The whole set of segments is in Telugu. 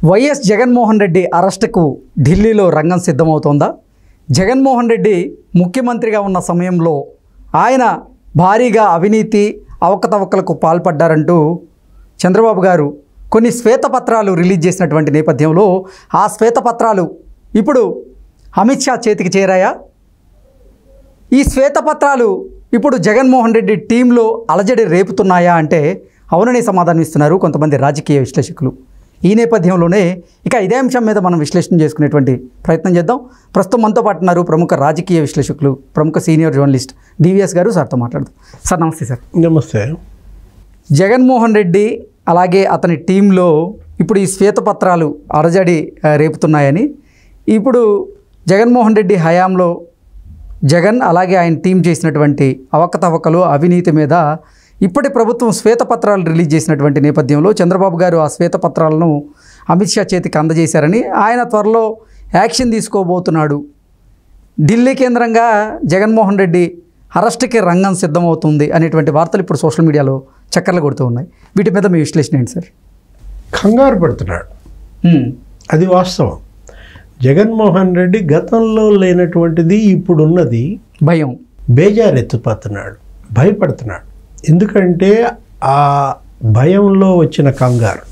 వైఎస్ జగన్మోహన్ రెడ్డి అరెస్టుకు ఢిల్లీలో రంగం సిద్ధమవుతోందా? జగన్మోహన్ రెడ్డి ముఖ్యమంత్రిగా ఉన్న సమయంలో ఆయన భారీగా అవినీతి అవకతవకలకు పాల్పడ్డారంటూ చంద్రబాబు గారు కొన్ని శ్వేతపత్రాలు రిలీజ్ చేసినటువంటి నేపథ్యంలో ఆ శ్వేతపత్రాలు ఇప్పుడు అమిత్ షా చేతికి చేరాయా? ఈ శ్వేతపత్రాలు ఇప్పుడు జగన్మోహన్ రెడ్డి టీంలో అలజడి రేపుతున్నాయా అంటే అవుననే సమాధానం ఇస్తున్నారు కొంతమంది రాజకీయ విశ్లేషకులు. ఈ నేపథ్యంలోనే ఇక ఇదే అంశం మీద మనం విశ్లేషణ చేసుకునేటువంటి ప్రయత్నం చేద్దాం. ప్రస్తుతం మనతో పాటు ఉన్నారు ప్రముఖ రాజకీయ విశ్లేషకులు, ప్రముఖ సీనియర్ జర్నలిస్ట్ డివిఎస్ గారు. సార్తో మాట్లాడదాం. సార్ నమస్తే. సార్ నమస్తే. జగన్మోహన్ రెడ్డి అలాగే అతని టీంలో ఇప్పుడు ఈ శ్వేతపత్రాలు అలజడి రేపుతున్నాయని, ఇప్పుడు జగన్మోహన్ రెడ్డి హయాంలో జగన్ అలాగే ఆయన టీం చేసినటువంటి అవకతవకలు అవినీతి మీద ఇప్పటి ప్రభుత్వం శ్వేతపత్రాలు రిలీజ్ చేసినటువంటి నేపథ్యంలో చంద్రబాబు గారు ఆ శ్వేతపత్రాలను అమిత్ షా చేతికి అందజేశారని, ఆయన త్వరలో యాక్షన్ తీసుకోబోతున్నాడు, ఢిల్లీ కేంద్రంగా జగన్మోహన్ రెడ్డి అరెస్టుకి రంగం సిద్ధమవుతుంది అనేటువంటి వార్తలు ఇప్పుడు సోషల్ మీడియాలో చక్కర్లు కొడుతూ ఉన్నాయి. వీటి మీద మీ విశ్లేషణ ఏంటి సార్? కంగారు పడుతున్నాడు, అది వాస్తవం. జగన్మోహన్ రెడ్డి గతంలో లేనటువంటిది ఇప్పుడున్నది భయం, బేజారెత్తిపోతున్నాడు, భయపడుతున్నాడు. ఎందుకంటే ఆ భయంలో వచ్చిన కంగారు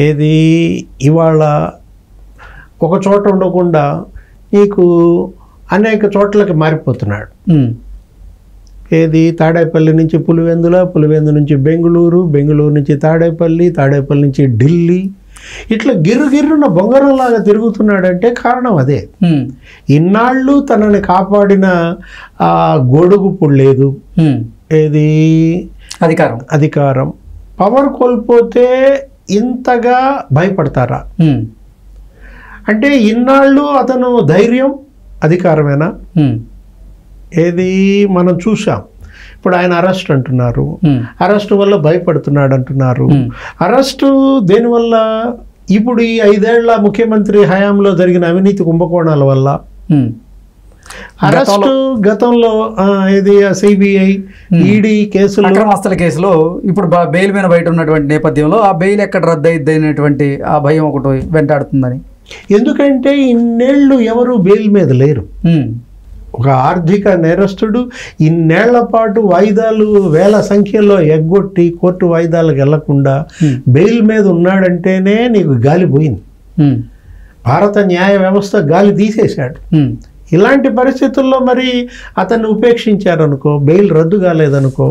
ఏది ఇవాళ ఒక చోట ఉండకుండా నీకు అనేక చోట్లకి మారిపోతున్నాడు. ఏది తాడేపల్లి నుంచి పులివెందు నుంచి బెంగళూరు, బెంగళూరు నుంచి తాడేపల్లి నుంచి ఢిల్లీ, ఇట్లా గిర్రున బొంగరంలాగా తిరుగుతున్నాడంటే కారణం అదే. ఇన్నాళ్ళు తనని కాపాడిన ఆ గొడుగు పుడలేదు, ఏది అధికారం. పవర్ కోల్పోతే ఇంతగా భయపడతారా? అంటే ఇన్నాళ్ళు అతను ధైర్యం అధికారమేనా? ఏది మనం చూసాం. ఇప్పుడు ఆయన అరెస్ట్ అంటున్నారు, అరెస్టు వల్ల భయపడుతున్నాడు అంటున్నారు. అరెస్టు దేనివల్ల? ఇప్పుడు ఈ 5 ఏళ్ల ముఖ్యమంత్రి హయాంలో జరిగిన అవినీతి కుంభకోణాల వల్ల. అరెస్టు గతంలో ఇది సిబిఐ ఈడీ కేసులో, అక్రమాస్తుల కేసులో ఇప్పుడు బెయిల్ మీద బయట ఉన్నటువంటి నేపథ్యంలో ఆ బెయిల్ ఎక్కడ రద్దు అయింది అనేటువంటి ఆ భయం ఒకటి వెంటాడుతుందని. ఎందుకంటే ఇన్నేళ్లు ఎవరు బెయిల్ మీద లేరు. ఒక ఆర్థిక నేరస్తుడు ఇన్నేళ్ల పాటు వాయిదాలు వేల సంఖ్యలో ఎగ్గొట్టి కోర్టు వాయిదాలకు వెళ్లకుండా బెయిల్ మీద ఉన్నాడంటేనే నీకు గాలి పోయింది. భారత న్యాయ వ్యవస్థ గాలి తీసేశాడు. ఇలాంటి పరిస్థితుల్లో మరి అతన్ని ఉపేక్షించారనుకో, బెయిల్ రద్దు కాలేదనుకో,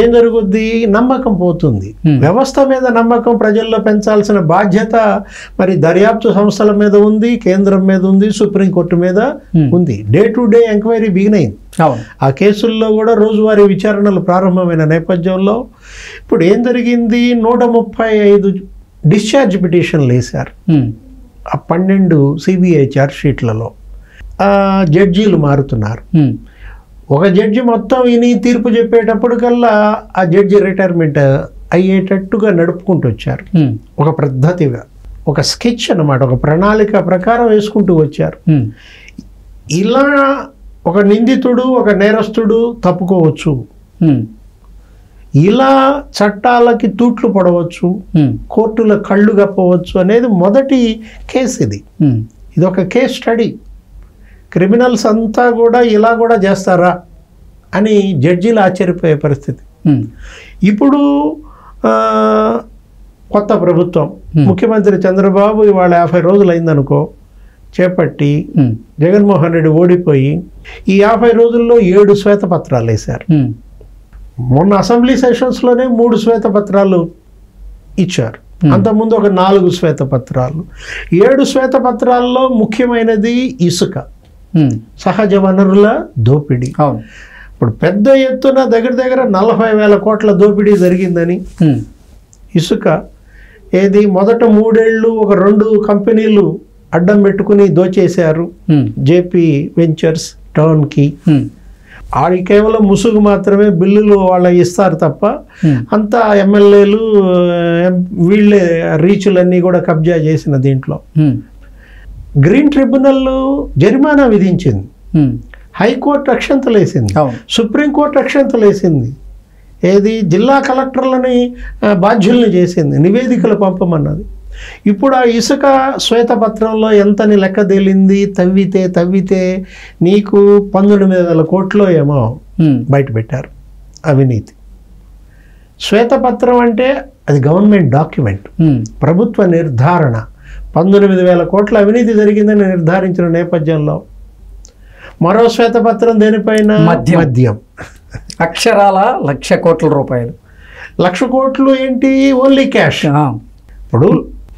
ఏం జరుగుద్ది? నమ్మకం పోతుంది. వ్యవస్థ మీద నమ్మకం ప్రజల్లో పెంచాల్సిన బాధ్యత మరి దర్యాప్తు సంస్థల మీద ఉంది, కేంద్రం మీద ఉంది, సుప్రీంకోర్టు మీద ఉంది. Day to day enquiry begin అయింది. ఆ కేసుల్లో కూడా రోజువారీ విచారణలు ప్రారంభమైన నేపథ్యంలో ఇప్పుడు ఏం జరిగింది? 135 డిశ్చార్జ్ పిటిషన్లు వేశారు. ఆ 12 సిబిఐ ఛార్జ్షీట్లలో జడ్జీలు మారుతున్నారు. ఒక జడ్జి మొత్తం విని తీర్పు చెప్పేటప్పటికల్లా ఆ జడ్జి రిటైర్మెంట్ అయ్యేటట్టుగా నడుపుకుంటూ వచ్చారు. ఒక పద్ధతిగా, ఒక స్కెచ్ అన్నమాట, ఒక ప్రణాళిక ప్రకారం వేసుకుంటూ వచ్చారు. ఇలా ఒక నిందితుడు, ఒక నేరస్తుడు తప్పుకోవచ్చు, ఇలా చట్టాలకి తూట్లు పడవచ్చు, కోర్టుల కళ్ళు కప్పవచ్చు అనేది మొదటి కేసు. ఇది ఒక కేస్ స్టడీ. క్రిమినల్స్ అంతా కూడా ఇలా కూడా చేస్తారా అని జడ్జీలు ఆశ్చర్యపోయే పరిస్థితి. ఇప్పుడు కొత్త ప్రభుత్వం, ముఖ్యమంత్రి చంద్రబాబు ఇవాళ 50 రోజులు అయిందనుకో చేపట్టి, జగన్మోహన్ రెడ్డి ఓడిపోయి ఈ 50 రోజుల్లో 7 శ్వేతపత్రాలు వేశారు. మొన్న అసెంబ్లీ సెషన్స్లోనే 3 శ్వేతపత్రాలు ఇచ్చారు. అంతకుముందు ఒక 4 శ్వేతపత్రాలు. 7 శ్వేతపత్రాల్లో ముఖ్యమైనది ఇసుక, సహజ వనరుల దోపిడీ. ఇప్పుడు పెద్ద ఎత్తున దగ్గర 40,000 కోట్ల దోపిడీ జరిగిందని. ఇసుక ఏది మొదట 3 ఏళ్ళు ఒక 2 కంపెనీలు అడ్డం పెట్టుకుని దోచేశారు. JP ventures, టర్న్కి. ఆడి కేవలం ముసుగు మాత్రమే, బిల్లులు వాళ్ళ ఇస్తారు తప్ప అంతా ఎమ్మెల్యేలు వీళ్ళే రీచులన్నీ కూడా కబ్జా చేసిన దీంట్లో. గ్రీన్ ట్రిబ్యునల్ జరిమానా విధించింది, హైకోర్టు అక్షంతలు వేసింది, సుప్రీంకోర్టు అక్షంతలు వేసింది. ఏది జిల్లా కలెక్టర్లని బాధ్యుల్ని చేసింది, నివేదికలు పంపమన్నది. ఇప్పుడు ఆ ఇసుక శ్వేతపత్రంలో ఎంతని లెక్క తేలింది, తవ్వితే నీకు 19,000 కోట్లు ఏమో బయట పెట్టారు అవినీతి. శ్వేతపత్రం అంటే అది గవర్నమెంట్ డాక్యుమెంట్, ప్రభుత్వ నిర్ధారణ. 19,000 కోట్ల అవినీతి జరిగిందని నిర్ధారించిన నేపథ్యంలో మరో శ్వేతపత్రం దేనిపైన? మద్యం. అక్షరాల 1,00,000 కోట్ల రూపాయలు. 1,00,000 కోట్లు ఏంటి? Only cash. ఇప్పుడు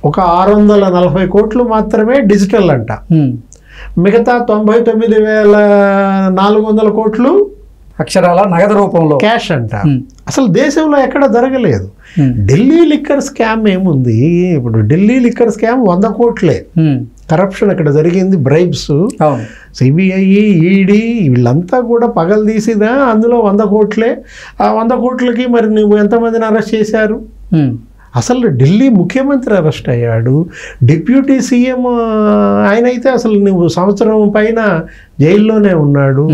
ఒక 640 కోట్లు మాత్రమే డిజిటల్ అంట, మిగతా 99,400 కోట్లు అక్షరాల నగదు రూపంలో క్యాష్ అంట. అసలు దేశంలో ఎక్కడ జరగలేదు. ఢిల్లీ లిక్కర్ స్కామ్ ఏముంది? ఇప్పుడు ఢిల్లీ లిక్కర్ స్కామ్ 100 కోట్లే కరప్షన్ అక్కడ జరిగింది, బ్రైబ్స్. సిబిఐ, ఈడీ వీళ్ళంతా కూడా పగలు తీసినా అందులో 100 కోట్లే. ఆ 100 కోట్లకి మరి నువ్వు ఎంతమందిని అరెస్ట్ చేశారు? అసలు ఢిల్లీ ముఖ్యమంత్రి అరెస్ట్ అయ్యాడు, డిప్యూటీ సీఎం ఆయన అయితే అసలు నువ్వు సంవత్సరం పైన జైల్లోనే ఉన్నాడు.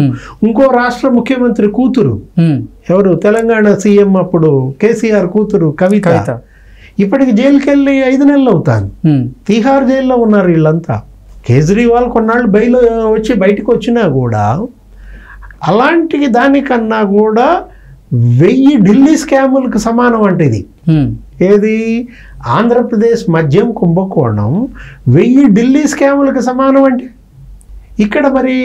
ఇంకో రాష్ట్ర ముఖ్యమంత్రి కూతురు, ఎవరు? తెలంగాణ సీఎం అప్పుడు కేసీఆర్ కూతురు కవిత, ఇప్పటికి జైలుకి వెళ్ళి 5 నెలలు అవుతాను. తీహార్ జైల్లో ఉన్నారు వీళ్ళంతా. కేజ్రీవాల్ కొన్నాళ్ళు బయలు వచ్చి బయటకు వచ్చినా కూడా అలాంటి దానికన్నా కూడా 1000 ఢిల్లీ స్కాములకు సమానం అంటే ఇది. ఏది? ఆంధ్రప్రదేశ్ మద్యం కుంభకోణం 1000 ఢిల్లీ స్కాములకు సమానం అంటే ఇక్కడ మరి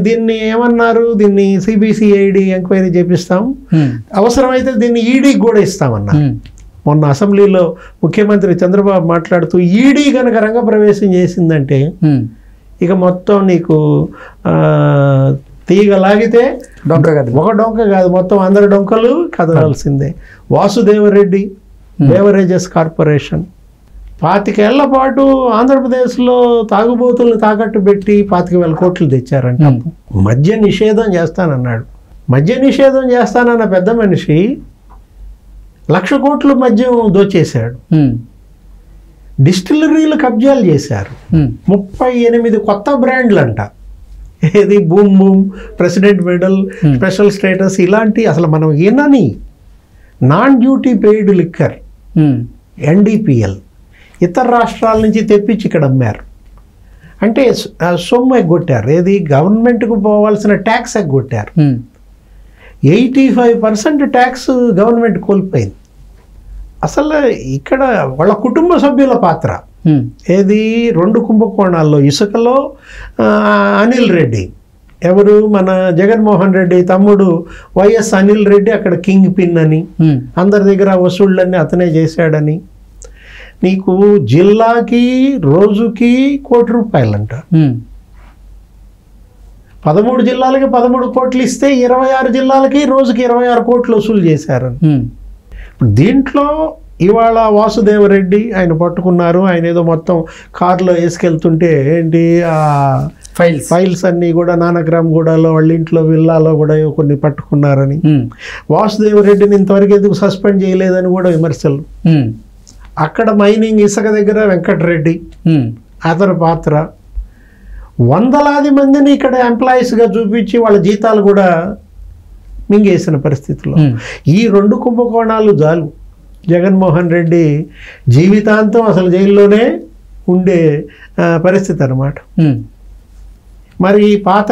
దీన్ని ఏమన్నారు? దీన్ని సిబిసిఐడి ఎంక్వైరీ చేపిస్తాం, అవసరమైతే దీన్ని ఈడీకి కూడా ఇస్తామన్నారు. మొన్న అసెంబ్లీలో ముఖ్యమంత్రి చంద్రబాబు మాట్లాడుతూ ఈడీ కనుక రంగప్రవేశం చేసిందంటే ఇక మొత్తం నీకు తీగ లాగితే ఒక డొంక కాదు, మొత్తం అందరి డొంకలు కదలాల్సిందే. వాసుదేవరెడ్డి బేవరేజెస్ కార్పొరేషన్ 25 ఏళ్ల పాటు ఆంధ్రప్రదేశ్లో తాగుబోతులను తాకట్టు పెట్టి 25,000 కోట్లు తెచ్చారంట. మద్య నిషేధం చేస్తానన్నాడు. మద్య నిషేధం చేస్తానన్న పెద్ద మనిషి 1,00,000 కోట్లు మద్యం దోచేశాడు. డిస్టిలరీలు కబ్జాలు చేశారు. 38 కొత్త బ్రాండ్లు అంట. ఏది? Boom boom, president medal, special status, ఇలాంటి అసలు మనం ఏనని non duty paid liquor NDPL ఇతర రాష్ట్రాల నుంచి తెప్పించి ఇక్కడ అమ్మారు. అంటే సొమ్ము ఎగ్గొట్టారు. ఏది? గవర్నమెంట్కు పోవాల్సిన ట్యాక్స్ ఎగ్గొట్టారు. 85% ట్యాక్స్ గవర్నమెంట్ కోల్పోయింది. అసలు ఇక్కడ వాళ్ళ కుటుంబ సభ్యుల పాత్ర ఏది? 2 కుంభకోణాల్లో ఇసుకలో అనిల్ రెడ్డి, ఎవరు? మన జగన్మోహన్ రెడ్డి తమ్ముడు వైఎస్ అనిల్ రెడ్డి అక్కడ కింగ్ పిన్ అని, అందరి దగ్గర వసూళ్ళన్నీ అతనే చేశాడని. నీకు జిల్లాకి రోజుకి ₹1,00,00,000 అంట. 13 జిల్లాలకి 13 కోట్లు ఇస్తే 26 జిల్లాలకి రోజుకి 26 కోట్లు వసూలు చేశారని. దీంట్లో ఇవాళ వాసుదేవరెడ్డి ఆయన పట్టుకున్నారు. ఆయన ఏదో మొత్తం కారులో వేసుకెళ్తుంటే ఏంటి ఆ ఫైల్స్ అన్నీ కూడా నానక్రామ్గూడలో వాళ్ళ ఇంట్లో విల్లాలో కూడా కొన్ని పట్టుకున్నారని. వాసుదేవరెడ్డిని ఇంతవరకు ఎందుకు సస్పెండ్ చేయలేదని కూడా విమర్శలు. అక్కడ మైనింగ్ ఇసుక దగ్గర వెంకటరెడ్డి అతని పాత్ర. వందలాది మందిని ఇక్కడ ఎంప్లాయీస్గా చూపించి వాళ్ళ జీతాలు కూడా మింగేసిన పరిస్థితిలో ఈ 2 కుంభకోణాలు చాలు జగన్మోహన్ రెడ్డి జీవితాంతం అసలు జైల్లోనే ఉండే పరిస్థితి అన్నమాట. మరి పాత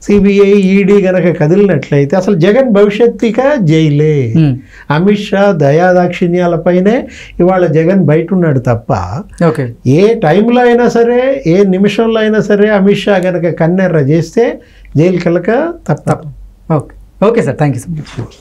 సిబిఐ, ఈడీ గనక కదిలినట్లయితే అసలు జగన్ భవిష్యత్తుక జైలే. అమిత్ షా దయాదాక్షిణ్యాలపైనే ఇవాళ జగన్ బయట ఉన్నాడు తప్ప ఏ టైంలో అయినా సరే, ఏ నిమిషంలో అయినా సరే అమిత్ షా గనక కన్నెర్ర చేస్తే జైలుకి వెళ్ళక తప్ప. Okay sir, thank you so much.